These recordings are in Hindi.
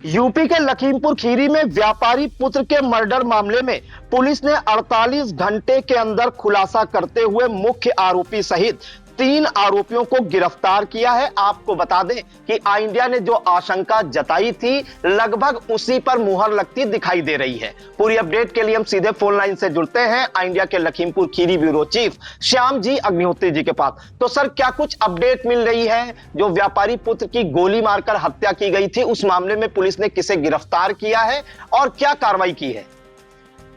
यूपी के लखीमपुर खीरी में व्यापारी पुत्र के मर्डर मामले में पुलिस ने 48 घंटे के अंदर खुलासा करते हुए मुख्य आरोपी सहित 3 आरोपियों को गिरफ्तार किया है। आपको बता दें कि आई इंडिया ने जो आशंका जताई थी, लगभग उसी पर मुहर लगती दिखाई दे रही है। पूरी अपडेट के लिए हम सीधे फोन लाइन से जुड़ते हैं आई इंडिया के लखीमपुर खीरी ब्यूरो चीफ श्याम जी अग्निहोत्री जी के पास। तो सर, क्या कुछ अपडेट मिल रही है? जो व्यापारी पुत्र की गोली मारकर हत्या की गई थी, उस मामले में पुलिस ने किसे गिरफ्तार किया है और क्या कार्रवाई की है?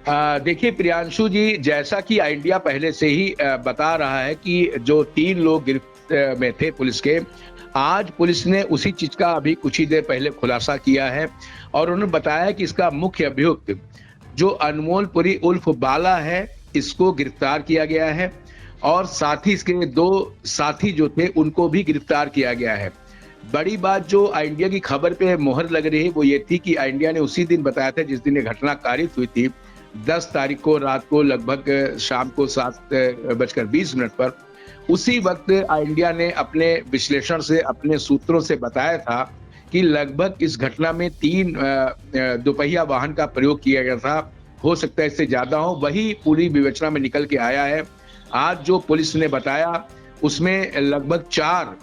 देखिए प्रियांशु जी, जैसा कि आई इंडिया पहले से ही बता रहा है कि जो 3 लोग गिरफ्त में थे पुलिस के, आज पुलिस ने उसी चीज का अभी कुछ ही देर पहले खुलासा किया है और उन्होंने बताया कि इसका मुख्य अभियुक्त जो अनमोल पुरी उर्फ बाला है, इसको गिरफ्तार किया गया है और साथ ही इसके 2 साथी जो थे उनको भी गिरफ्तार किया गया है। बड़ी बात जो आई इंडिया की खबर पे मोहर लग रही है वो ये थी कि आई इंडिया ने उसी दिन बताया था जिस दिन ये घटना कारित हुई थी, 10 तारीख को रात को लगभग शाम को 7:20 पर उसी वक्त आई इंडिया ने अपने विश्लेषण से, अपने सूत्रों से बताया था कि लगभग इस घटना में 3 दोपहिया वाहन का प्रयोग किया गया था। हो सकता है इससे ज्यादा हो, वही पूरी विवेचना में निकल के आया है। आज जो पुलिस ने बताया उसमें लगभग 4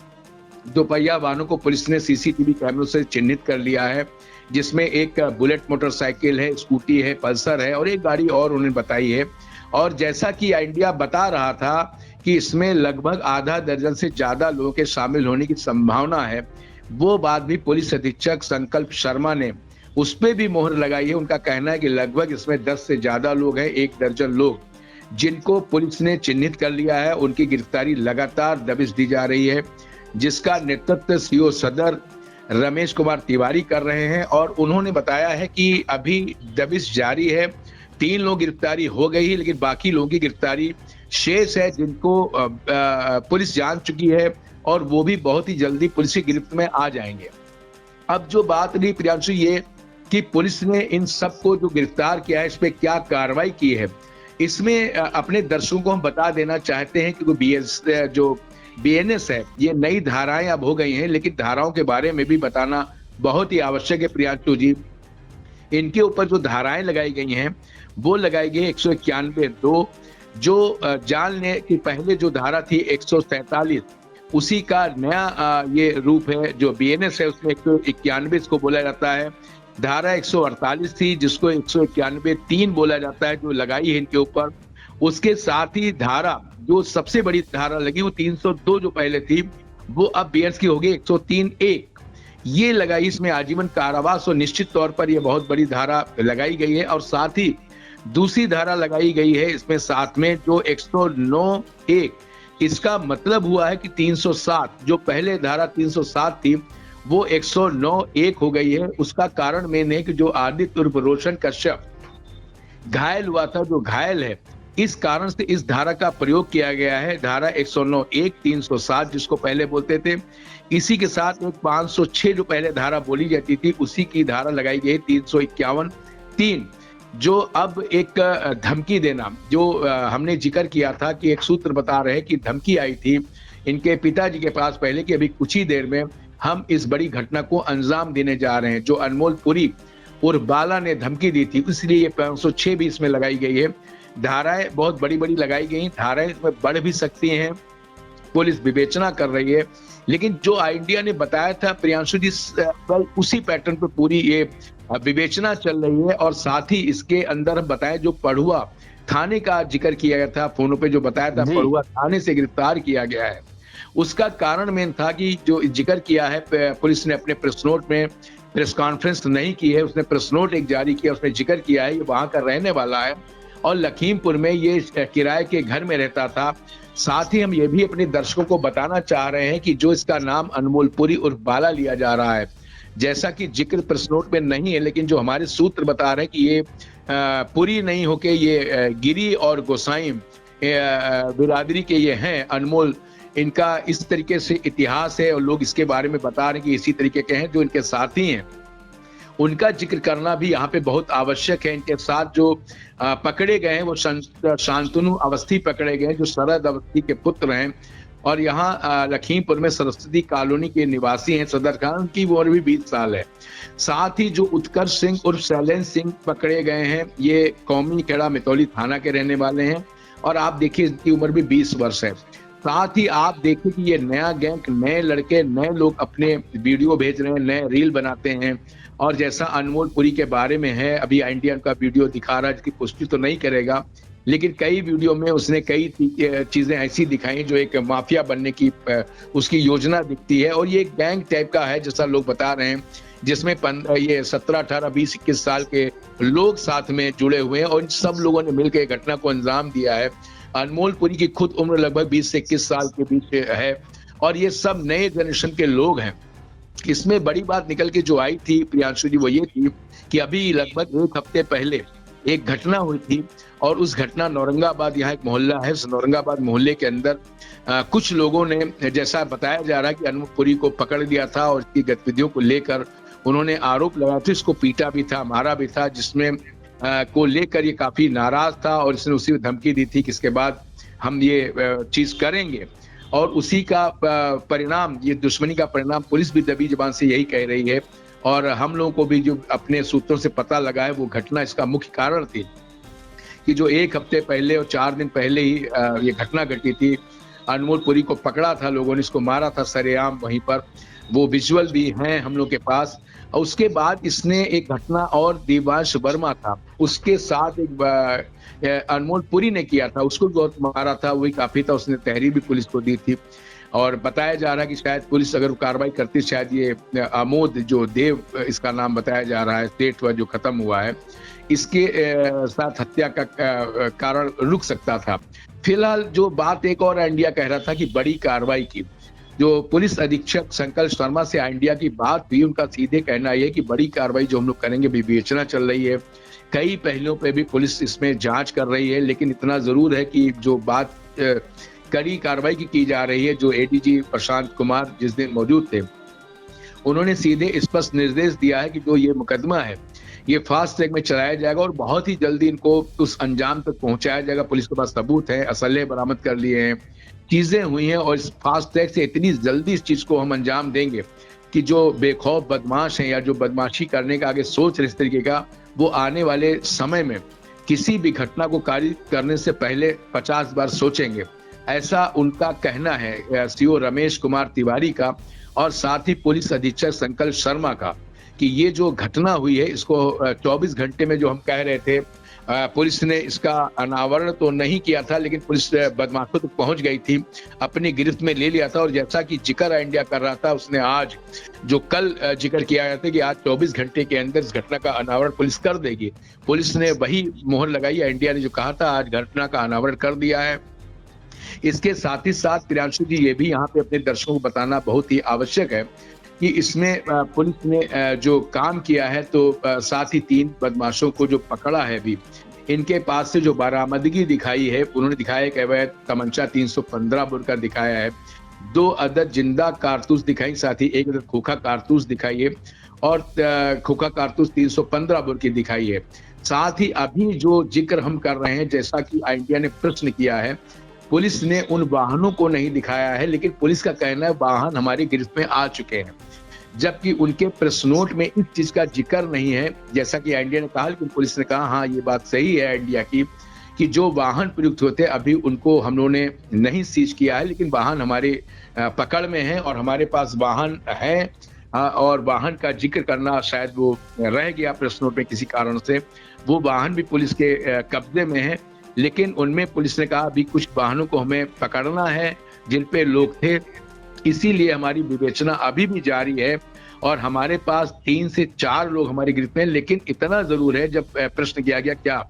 दोपहिया वाहनों को पुलिस ने सीसीटीवी कैमरों से चिन्हित कर लिया है, जिसमें एक बुलेट मोटरसाइकिल है, स्कूटी है, पल्सर है और एक गाड़ी और उन्होंने बताई है। और जैसा कि आई इंडिया बता रहा था कि इसमें लगभग आधा दर्जन से ज्यादा लोगों के शामिल होने की संभावना है, वो बात भी पुलिस अधीक्षक संकल्प शर्मा ने उस पर भी मोहर लगाई है। उनका कहना है कि लगभग इसमें 10 से ज्यादा लोग हैं, 1 दर्जन लोग जिनको पुलिस ने चिन्हित कर लिया है। उनकी गिरफ्तारी लगातार दबिश दी जा रही है, जिसका नेतृत्व सीओ सदर रमेश कुमार तिवारी कर रहे हैं और उन्होंने बताया है कि अभी दबिश जारी है। 3 लोग गिरफ्तारी हो गई है, लेकिन बाकी लोगों की गिरफ्तारी शेष है, जिनको पुलिस जान चुकी है और वो भी बहुत ही जल्दी पुलिस की गिरफ्त में आ जाएंगे। अब जो बात रही प्रियांशु, ये कि पुलिस ने इन सबको जो गिरफ्तार किया है, इस पे क्या कार्रवाई की है, इसमें अपने दर्शकों को हम बता देना चाहते हैं कि जो बीएनएस है, ये नई धाराएं अब हो गई हैं, लेकिन धाराओं के बारे में भी बताना बहुत ही आवश्यक है प्रियांशु जी। इनके ऊपर जो धाराएं लगाई गई हैं वो लगाई गई 191(2), जो जानने की पहले जो धारा थी 147, उसी का नया ये रूप है। जो बीएनएस है उसमें 191 इसको बोला जाता है। धारा 148 थी जिसको 191(3) बोला जाता है, जो लगाई है इनके ऊपर। उसके साथ ही धारा जो सबसे बड़ी धारा लगी वो 302 जो पहले थी, वो अब बीएनएस की हो गई 103(1), ये लगाई। इसमें आजीवन कारावास और निश्चित तौर पर ये बहुत बड़ी धारा लगाई गई है। और साथ ही दूसरी धारा लगाई गई है इसमें साथ में जो 109(1), इसका मतलब हुआ है कि 307 जो पहले धारा 307 थी वो 109(1) हो गई है। उसका कारण मेन है कि जो आदित्य उर्फ रोशन कश्यप घायल हुआ था, जो घायल है, इस कारण से इस धारा का प्रयोग किया गया है। धारा 109(1), 307 जिसको पहले बोलते थे, इसी के साथ एक 506 जो पहले धारा बोली जाती थी, उसी की धारा लगाई गई 351(3), जो अब एक धमकी देना, जो हमने जिक्र किया था कि एक सूत्र बता रहे कि धमकी आई थी इनके पिताजी के पास पहले कि अभी कुछ ही देर में हम इस बड़ी घटना को अंजाम देने जा रहे हैं। जो अनमोल पुरी और बाला ने धमकी दी थी, इसलिए ये 506 भी इसमें लगाई गई है। धाराएं बहुत बड़ी बड़ी लगाई गई, धाराएं इसमें बढ़ भी सकती हैं, पुलिस विवेचना कर रही है। लेकिन जो आई इंडिया ने बताया था प्रियांशु जी, उसी पैटर्न पर पूरी ये विवेचना चल रही है। और साथ ही इसके अंदर बताया जो पढ़ुआ थाने का जिक्र किया गया था, फोनों पे जो बताया था पढ़ुआ थाने से गिरफ्तार किया गया है, उसका कारण मेन था कि जो जिक्र किया है पुलिस ने अपने प्रेस नोट में, प्रेस कॉन्फ्रेंस नहीं की है, उसने प्रेस नोट एक जारी किया, उसने जिक्र किया है ये वहां का रहने वाला है और लखीमपुर में ये किराए के घर में रहता था। साथ ही हम ये भी अपने दर्शकों को बताना चाह रहे हैं कि जो इसका नाम अनमोल पुरी उर्फ बाला लिया जा रहा है, जैसा कि जिक्र प्रेस नोट में नहीं है, लेकिन जो हमारे सूत्र बता रहे हैं कि ये पुरी नहीं होके ये गिरी और गोसाई बिरादरी के ये हैं अनमोल। इनका इस तरीके से इतिहास है और लोग इसके बारे में बता रहे हैं कि इसी तरीके के हैं। जो इनके साथी हैं उनका जिक्र करना भी यहाँ पे बहुत आवश्यक है। इनके साथ जो पकड़े गए हैं वो शांतनु अवस्थी पकड़े गए हैं, जो शरद अवस्थी के पुत्र हैं। और यहाँ लखीमपुर में सरस्वती कॉलोनी के निवासी हैं सदर खान की, वो भी 20 साल है। साथ ही जो उत्कर्ष सिंह उर्फ शैलेंद्र सिंह पकड़े गए हैं, ये कौमी खेड़ा मितौली थाना के रहने वाले हैं और आप देखिए इनकी उम्र भी 20 वर्ष है। साथ ही आप देखिए कि ये नया गैंग, नए लड़के, नए लोग अपने वीडियो भेज रहे हैं, नए रील बनाते हैं। और जैसा अनमोल पुरी के बारे में है, अभी इंडियन का वीडियो दिखा रहा है, जिसकी पुष्टि तो नहीं करेगा, लेकिन कई वीडियो में उसने कई चीजें ऐसी दिखाई जो एक माफिया बनने की उसकी योजना दिखती है। और ये एक गैंग टाइप का है जैसा लोग बता रहे हैं, जिसमें ये 17, 18, 20, 21 साल के लोग साथ में जुड़े हुए हैं और इन सब लोगों ने मिलकर घटना को अंजाम दिया है। अनमोल पुरी की खुद उम्र लगभग 20 से 21 साल के बीच है और ये सब नए जनरेशन के लोग हैं। इसमें बड़ी बात निकल के जो आई थी प्रियांशु जी, वो ये थी कि अभी लगभग 1 हफ्ते पहले एक घटना हुई थी और उस घटना नौरंगाबाद, यहाँ एक मोहल्ला है, उस नौरंगाबाद मोहल्ले के अंदर कुछ लोगों ने, जैसा बताया जा रहा है कि अनमोल पुरी को पकड़ लिया था और इसकी गतिविधियों को लेकर उन्होंने आरोप लगाया था, इसको पीटा भी था, मारा भी था, जिसमें को लेकर ये काफी नाराज था और इसने उसी धमकी दी थी कि इसके बाद हम ये चीज करेंगे। और उसी का परिणाम, ये दुश्मनी का परिणाम पुलिस भी दबी जुबान से यही कह रही है। और हम लोगों को भी जो अपने सूत्रों से पता लगा है, वो घटना इसका मुख्य कारण थी कि जो 1 हफ्ते पहले और 4 दिन पहले ही ये घटना घटी थी। अनमोल पुरी को पकड़ा था लोगों ने, इसको मारा था सरेआम वहीं पर, वो विजुअल भी हैं हम लोग के पास। और उसके बाद इसने एक घटना और देवांश वर्मा था, उसके साथ एक अनमोल पुरी ने किया था, उसको बहुत मारा था, वही काफी था, उसने तहरीर भी पुलिस को दी थी। और बताया जा रहा है कि शायद पुलिस अगर कार्रवाई करती, शायद ये आमोद जो देव इसका नाम बताया जा रहा है, स्टेट जो खत्म हुआ है, इसके साथ हत्या का कारण रुक सकता था। फिलहाल जो बात एक और इंडिया कह रहा था कि बड़ी कार्रवाई की, जो पुलिस अधीक्षक संकल्प शर्मा से इंडिया की बात हुई, उनका सीधे कहना यह है कि बड़ी कार्रवाई जो हम लोग करेंगे, विवेचना चल रही है, कई पहलुओं पे भी पुलिस इसमें जांच कर रही है। लेकिन इतना जरूर है कि जो बात कड़ी कार्रवाई की जा रही है, जो एडीजी प्रशांत कुमार जिस दिन मौजूद थे, उन्होंने सीधे स्पष्ट निर्देश दिया है कि जो ये मुकदमा है, ये फास्ट ट्रैक में चलाया जाएगा और बहुत ही जल्दी इनको उस अंजाम तक पहुंचाया जाएगा। पुलिस के पास सबूत है, असले बरामद कर लिए हैं, चीजें हुई हैं और इस फास्ट ट्रैक से इतनी जल्दी इस चीज को हम अंजाम देंगे कि जो बेखौफ बदमाश हैं या जो बदमाशी करने का आगे सोच रहे इस तरीके का, वो आने वाले समय में किसी भी घटना को कार्य करने से पहले 50 बार सोचेंगे। ऐसा उनका कहना है सीओ रमेश कुमार तिवारी का और साथ ही पुलिस अधीक्षक संकल्प शर्मा का, कि ये जो घटना हुई है इसको 24 घंटे में, जो हम कह रहे थे, पुलिस ने इसका अनावरण तो नहीं किया था, लेकिन पुलिस बदमाशों तक पहुंच गई थी, अपनी गिरफ्त में ले लिया था। और जैसा कि जिक्र इंडिया कर रहा था, उसने आज जो कल जिक्र किया गया था कि आज 24 घंटे के अंदर इस घटना का अनावरण पुलिस कर देगी, पुलिस ने वही मोहर लगाई है। इंडिया ने जो कहा था, आज घटना का अनावरण कर दिया है। इसके साथ ही साथ प्रियांशु जी, ये भी यहाँ पे अपने दर्शकों को बताना बहुत ही आवश्यक है कि इसमें पुलिस ने जो काम किया है, तो साथ ही 3 बदमाशों को जो पकड़ा है अभी, इनके पास से जो बरामदगी दिखाई है, उन्होंने दिखाया कि अवैध तमंचा 315 बोर का दिखाया है, 2 अदद जिंदा कारतूस दिखाई, साथ ही 1 अदद खोखा कारतूस दिखाई है और खोखा कारतूस 315 बोर की दिखाई है। साथ ही अभी जो जिक्र हम कर रहे हैं, जैसा कि इंडिया ने प्रश्न किया है, पुलिस ने उन वाहनों को नहीं दिखाया है, लेकिन पुलिस का कहना है वाहन हमारी गिरफ्त में आ चुके हैं, जबकि उनके प्रेस नोट में इस चीज का जिक्र नहीं है। जैसा कि इंडिया ने कहा, लेकिन पुलिस ने कहा हाँ, ये बात सही है इंडिया की कि जो वाहन प्रयुक्त होते अभी उनको हम लोगों ने नहीं सीज किया है, लेकिन वाहन हमारे पकड़ में है और हमारे पास वाहन है। और वाहन का जिक्र करना शायद वो रह गया प्रेस नोट में किसी कारण से, वो वाहन भी पुलिस के कब्जे में है। लेकिन उनमें पुलिस ने कहा अभी कुछ वाहनों को हमें पकड़ना है जिन पे लोग थे, इसीलिए हमारी विवेचना अभी भी जारी है और हमारे पास 3 से 4 लोग हमारी गिरफ्त में। लेकिन इतना जरूर है, जब प्रश्न किया गया क्या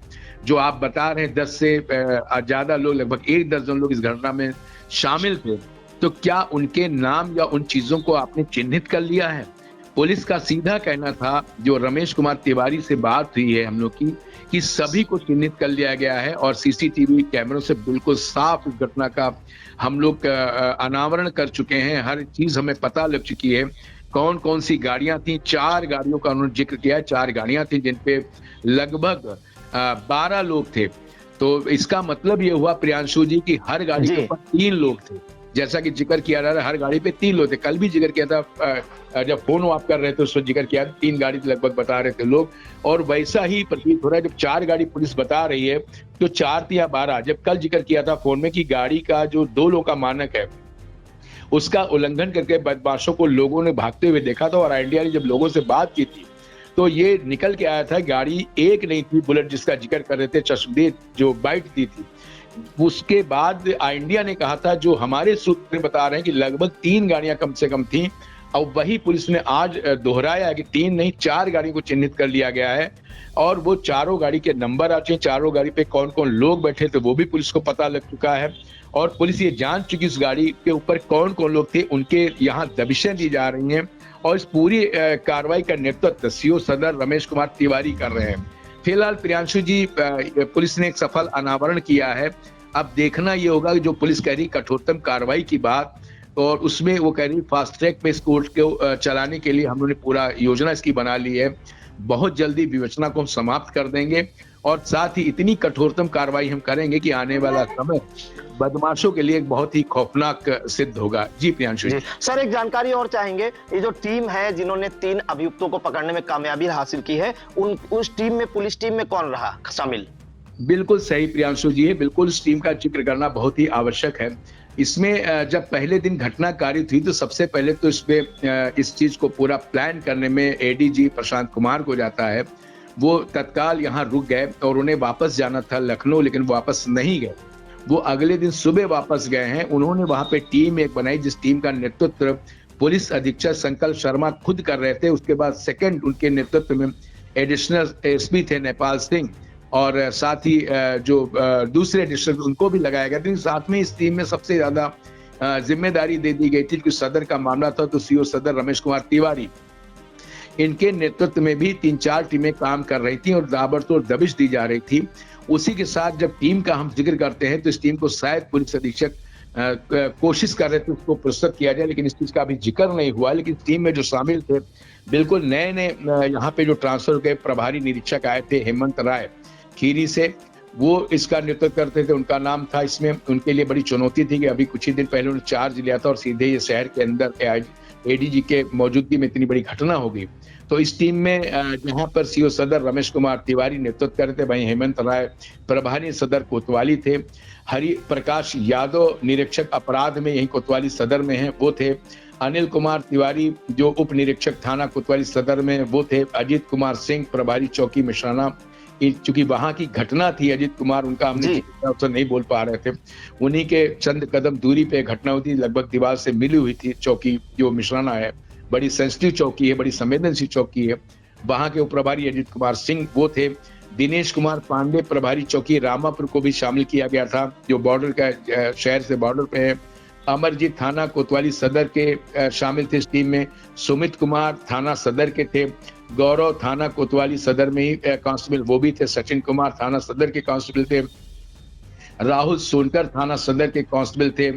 जो आप बता रहे हैं 10 से ज्यादा लोग, लगभग 1 दर्जन लोग इस घटना में शामिल थे, तो क्या उनके नाम या उन चीजों को आपने चिन्हित कर लिया है? पुलिस का सीधा कहना था, जो रमेश कुमार तिवारी से बात हुई है हम लोग की, कि सभी को चिन्हित कर लिया गया है और सीसीटीवी कैमरों से बिल्कुल साफ इस घटना का हम लोग अनावरण कर चुके हैं। हर चीज हमें पता लग चुकी है, कौन कौन सी गाड़ियां थी। 4 गाड़ियों का उन्होंने जिक्र किया है, 4 गाड़ियां थी जिन पे लगभग 12 लोग थे। तो इसका मतलब ये हुआ प्रियांशु जी की हर गाड़ी के ऊपर 3 लोग थे। जैसा कि जिक्र किया जा रहा है, हर गाड़ी पे 3 लोग थे। कल भी जिक्र किया था, जब फोन आप कर रहे थे उस वक्त जिक्र किया 3 गाड़ी लगभग बता रहे थे लोग, और वैसा ही प्रतीत हो रहा है। जब 4 गाड़ी पुलिस बता रही है तो 4 या 12, जब कल जिक्र किया था फोन में कि गाड़ी का जो 2 लोगों का मानक है उसका उल्लंघन करके बदमाशों को लोगों ने भागते हुए देखा था, और इंडिया ने जब लोगों से बात की थी तो ये निकल के आया था गाड़ी एक नहीं थी, बुलेट जिसका जिक्र कर रहे थे, चश्मदीद जो बाइट दी थी। उसके बाद इंडिया ने कहा था, जो हमारे सूत्र बता रहे हैं कि लगभग 3 गाड़ियां कम से कम थी, और वही पुलिस ने आज दोहराया कि 3 नहीं 4 गाड़ियों को चिन्हित कर लिया गया है, और वो चारों गाड़ी के नंबर आ चुके हैं, चारों गाड़ी पे कौन कौन लोग बैठे थे वो भी पुलिस को पता लग चुका है, और पुलिस ये जान चुकी उस गाड़ी के ऊपर कौन कौन लोग थे, उनके यहाँ दबिशें दी जा रही हैं, और इस पूरी कार्रवाई का नेतृत्व सीओ सदर रमेश कुमार तिवारी कर रहे हैं। फिलहाल प्रियांशु जी, पुलिस ने एक सफल अनावरण किया है। अब देखना ये होगा कि जो पुलिस कह रही कठोरतम कार्रवाई की बात, और उसमें वो कह रही फास्ट ट्रैक पे इस कोर्ट को चलाने के लिए हम लोगों ने पूरा योजना इसकी बना ली है। बहुत जल्दी विवेचना को हम समाप्त कर देंगे, और साथ ही इतनी कठोरतम कार्रवाई हम करेंगे कि आने वाला समय बदमाशों के लिए एक बहुत ही खौफनाक सिद्ध होगा। जी प्रियांशु जी। सर, एक जानकारी और चाहेंगे, ये जो टीम है जिन्होंने 3 अभियुक्तों को पकड़ने में कामयाबी हासिल की है, उस टीम में, पुलिस टीम में कौन रहा शामिल? बिल्कुल सही प्रियांशु जी है, बिल्कुल इस टीम का जिक्र करना बहुत ही आवश्यक है। इसमें जब पहले दिन घटना कारित हुई तो सबसे पहले तो इसमें इस चीज को पूरा प्लान करने में एडीजी प्रशांत कुमार को जाता है। वो तत्काल यहाँ रुक गए और उन्हें वापस जाना था लखनऊ, लेकिन वापस नहीं गए। वो अगले दिन सुबह वापस गए हैं। उन्होंने वहां पे टीम एक बनाई, जिस टीम का नेतृत्व पुलिस अधीक्षक संकल्प शर्मा खुद कर रहे थे। उसके बाद सेकंड उनके नेतृत्व में एडिशनल एसपी थे नेपाल सिंह, और साथ ही जो दूसरे एडिशनल उनको भी लगाया गया। लेकिन साथ में इस टीम में सबसे ज्यादा जिम्मेदारी दे दी गई थी, क्योंकि सदर का मामला था तो सीओ सदर रमेश कुमार तिवारी, इनके नेतृत्व में भी 3-4 टीमें काम कर रही थी और ताबड़तोड़ दबिश दी जा रही थी। उसी के साथ जब टीम का हम जिक्र करते हैं तो इस टीम को शायद पुलिस अधीक्षक कोशिश कर रहे थे उसको पुरस्कृत किया जाए, लेकिन इस चीज का अभी जिक्र नहीं हुआ। लेकिन टीम में जो शामिल थे, बिल्कुल नए यहाँ पे जो ट्रांसफर के प्रभारी निरीक्षक आए थे हेमंत राय खीरी से, वो इसका नेतृत्व करते थे। उनका नाम था इसमें, उनके लिए बड़ी चुनौती थी कि अभी कुछ ही दिन पहले उन्होंने चार्ज लिया था और सीधे ये शहर के अंदर एडीजी के मौजूदगी में इतनी बड़ी घटना हो गई। तो इस टीम में जहां पर सीओ सदर रमेश कुमार तिवारी नेतृत्व कर रहे थे, वहीं हेमंत राय प्रभारी सदर कोतवाली थे, हरि प्रकाश यादव निरीक्षक अपराध में यही कोतवाली सदर में हैं वो थे, अनिल कुमार तिवारी जो उप निरीक्षक थाना कोतवाली सदर में वो थे, अजीत कुमार सिंह प्रभारी चौकी मिश्राना। चूंकि वहां की घटना थी, अजीत कुमार उनका हमने अवसर नहीं बोल पा रहे थे, उन्हीं के चंद कदम दूरी पे घटना हुई थी, लगभग दीवार से मिली हुई थी चौकी जो मिश्राना है। बड़ी सेंसिटिव चौकी है, बड़ी संवेदनशील चौकी है। वहां के उप प्रभारी अजीत कुमार सिंह वो थे। दिनेश कुमार पांडे प्रभारी चौकी रामापुर को भी शामिल किया गया था, जो बॉर्डर का शहर से बॉर्डर पे है। अमरजीत थाना कोतवाली सदर के शामिल थे इस टीम में। सुमित कुमार थाना सदर के थे। गौरव थाना कोतवाली सदर में ही कांस्टेबल वो भी थे। सचिन कुमार थाना सदर के कांस्टेबल थे। राहुल सोनकर थाना सदर के कांस्टेबल थे,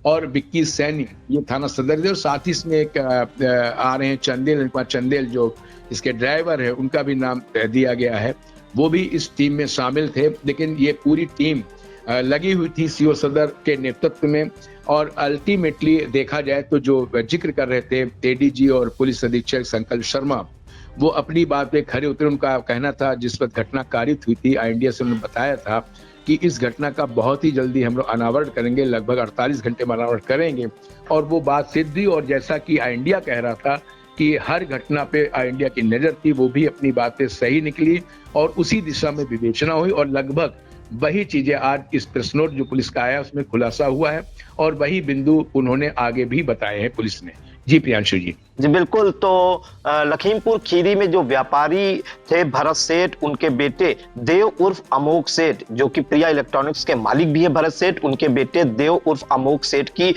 और विक्की सैनी ये थाना सदर थे। और साथ ही इसमें एक आ रहे हैं चंदेल जो इसके ड्राइवर है, उनका भी नाम दिया गया है, वो भी इस टीम में शामिल थे। लेकिन ये पूरी टीम लगी हुई थी सीओ सदर के नेतृत्व में। और अल्टीमेटली देखा जाए तो जो जिक्र कर रहे थे एडीजी और पुलिस अधीक्षक संकल्प शर्मा, वो अपनी बात पे खरे उतरे। उनका कहना था, जिस वक्त घटना कारित हुई थी, इंडिया से उन्होंने बताया था कि इस घटना का बहुत ही जल्दी हम लोग अनावरण करेंगे, लगभग 48 घंटे में अनावरण करेंगे। और वो बात सिद्ध हुई, और जैसा कि इंडिया कह रहा था कि हर घटना पे इंडिया की नजर थी, वो भी अपनी बातें सही निकली और उसी दिशा में विवेचना हुई, और लगभग वही चीजें आज इस प्रेस नोट जो पुलिस का आया उसमें खुलासा हुआ है, और वही बिंदु उन्होंने आगे भी बताए हैं पुलिस ने। जी प्रियांशु जी। जी बिल्कुल। तो लखीमपुर खीरी में जो व्यापारी थे भरत सेठ, उनके बेटे देव उर्फ अमोक सेठ, जो कि प्रिया इलेक्ट्रॉनिक्स के मालिक भी है भरत सेठ, उनके बेटे देव उर्फ अमोक सेठ की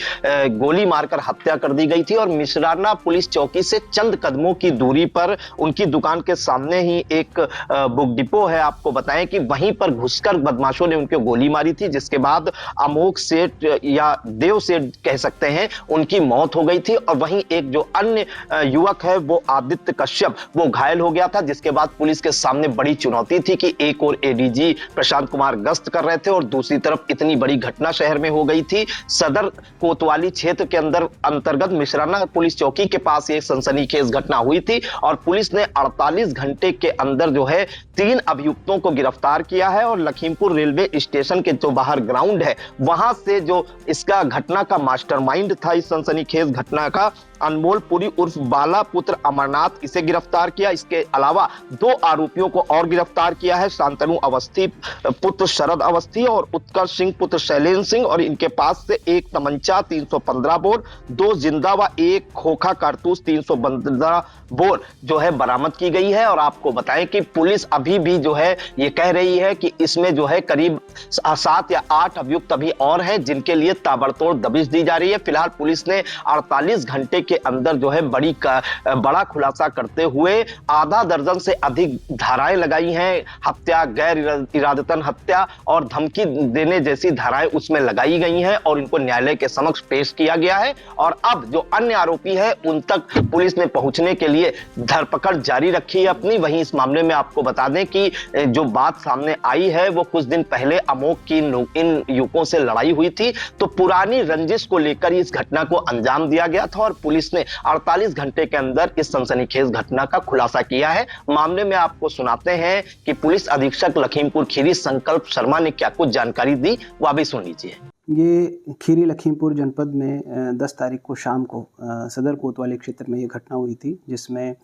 गोली मारकर हत्या कर दी गई थी। और मिश्राना पुलिस चौकी से चंद कदमों की दूरी पर उनकी दुकान के सामने ही एक बुक डिपो है। आपको बताएं कि वहीं पर घुसकर बदमाशों ने उनको गोली मारी थी, जिसके बाद अमोक सेठ या देव सेठ कह सकते हैं, उनकी मौत हो गई थी। और वहीं वहीं एक जो अन्य युवक है वो आदित्य कश्यप वो घायल हो गया था, जिसके बाद पुलिस के सामने बड़ी चुनौती थी कि एक और एडीजी प्रशांत कुमार गश्त कर रहे थे और दूसरी तरफ इतनी बड़ी घटना शहर में हो गई थी। सदर कोतवाली क्षेत्र के अंतर्गत मिश्राना पुलिस चौकी के पास ये सनसनीखेज घटना हुई थी और पुलिस ने 48 घंटे के अंदर जो है 3 अभियुक्तों को गिरफ्तार किया है और लखीमपुर रेलवे स्टेशन के जो बाहर ग्राउंड है वहां से जो इसका घटना का मास्टरमाइंड था इस सनसनीखेज घटना का, अनमोल पुरी उर्फ बाला पुत्र अमरनाथ, इसे गिरफ्तार किया। इसके अलावा 2 आरोपियों को और गिरफ्तार किया है, शांतनु अवस्थी पुत्र शरद अवस्थी और उत्कर्ष सिंह पुत्र शैलेंद्र सिंह, और इनके पास से एक तमंचा 315 बोर, 2 जिंदा व 1 खोखा कारतूस 315 बोर जो है बरामद की गई है। और आपको बताएं कि पुलिस अभी भी जो है ये कह रही है कि इसमें जो है करीब 7 या 8 अभियुक्त अभी और हैं जिनके लिए ताबड़तोड़ दबिश दी जा रही है। फिलहाल पुलिस ने 48 घंटे के अंदर जो है बड़ा खुलासा करते हुए आधा दर्जन से अधिक धाराएं लगाई हैं। हत्या, गैर इरादतन हत्या और धमकी देने जैसी धाराएं उसमें लगाई गई हैं और इनको न्यायालय के समक्ष पेश किया गया है। और अब जो अन्य आरोपी है उन तक पुलिस ने पहुंचने के लिए धरपकड़ जारी रखी है अपनी। वहीं इस मामले में आपको बता दें कि जो बात सामने आई है वो कुछ दिन पहले अमोक की इन युवकों से लड़ाई हुई थी, तो पुरानी रंजिश को लेकर इस घटना को अंजाम दिया गया था और पुलिस ने 48 घंटे के अंदर इस सनसनीखेज घटना का खुलासा किया है। मामले में आपको सुनाते हैं कि पुलिस अधीक्षक लखीमपुर खीरी संकल्प शर्मा ने क्या कुछ जानकारी दी, वह भी सुन लीजिए। ये खीरी लखीमपुर जनपद में 10 तारीख को शाम को सदर कोतवाली क्षेत्र में ये घटना हुई थी, जिसमें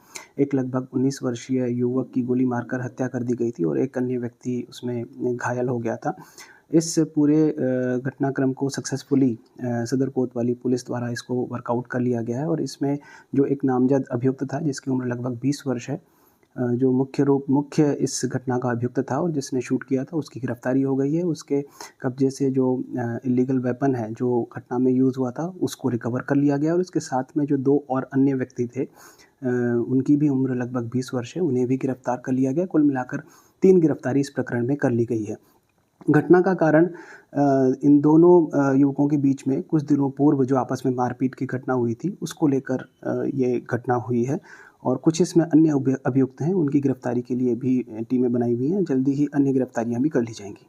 एक लगभग 19 वर्षीय युवक की गोली मारकर हत्या कर दी गई थी और एक अन्य व्यक्ति उसमें घायल हो गया था। इस पूरे घटनाक्रम को सक्सेसफुली सदर कोतवाली पुलिस द्वारा इसको वर्कआउट कर लिया गया है और इसमें जो एक नामजद अभियुक्त था जिसकी उम्र लगभग 20 वर्ष है, जो मुख्य इस घटना का अभियुक्त था और जिसने शूट किया था, उसकी गिरफ्तारी हो गई है। उसके कब्जे से जो इलीगल वेपन है जो घटना में यूज़ हुआ था उसको रिकवर कर लिया गया और उसके साथ में जो 2 और अन्य व्यक्ति थे उनकी भी उम्र लगभग 20 वर्ष है, उन्हें भी गिरफ्तार कर लिया गया। कुल मिलाकर 3 गिरफ्तारी इस प्रकरण में कर ली गई है। घटना का कारण इन दोनों युवकों के बीच में कुछ दिनों पूर्व जो आपस में मारपीट की घटना हुई थी उसको लेकर ये घटना हुई है और कुछ इसमें अन्य अभियुक्त हैं, उनकी गिरफ्तारी के लिए भी टीमें बनाई हुई हैं। जल्दी ही अन्य गिरफ्तारियां भी कर ली जाएंगी।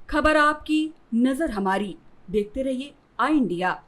खबर आपकी, नजर हमारी। देखते रहिए आई इंडिया।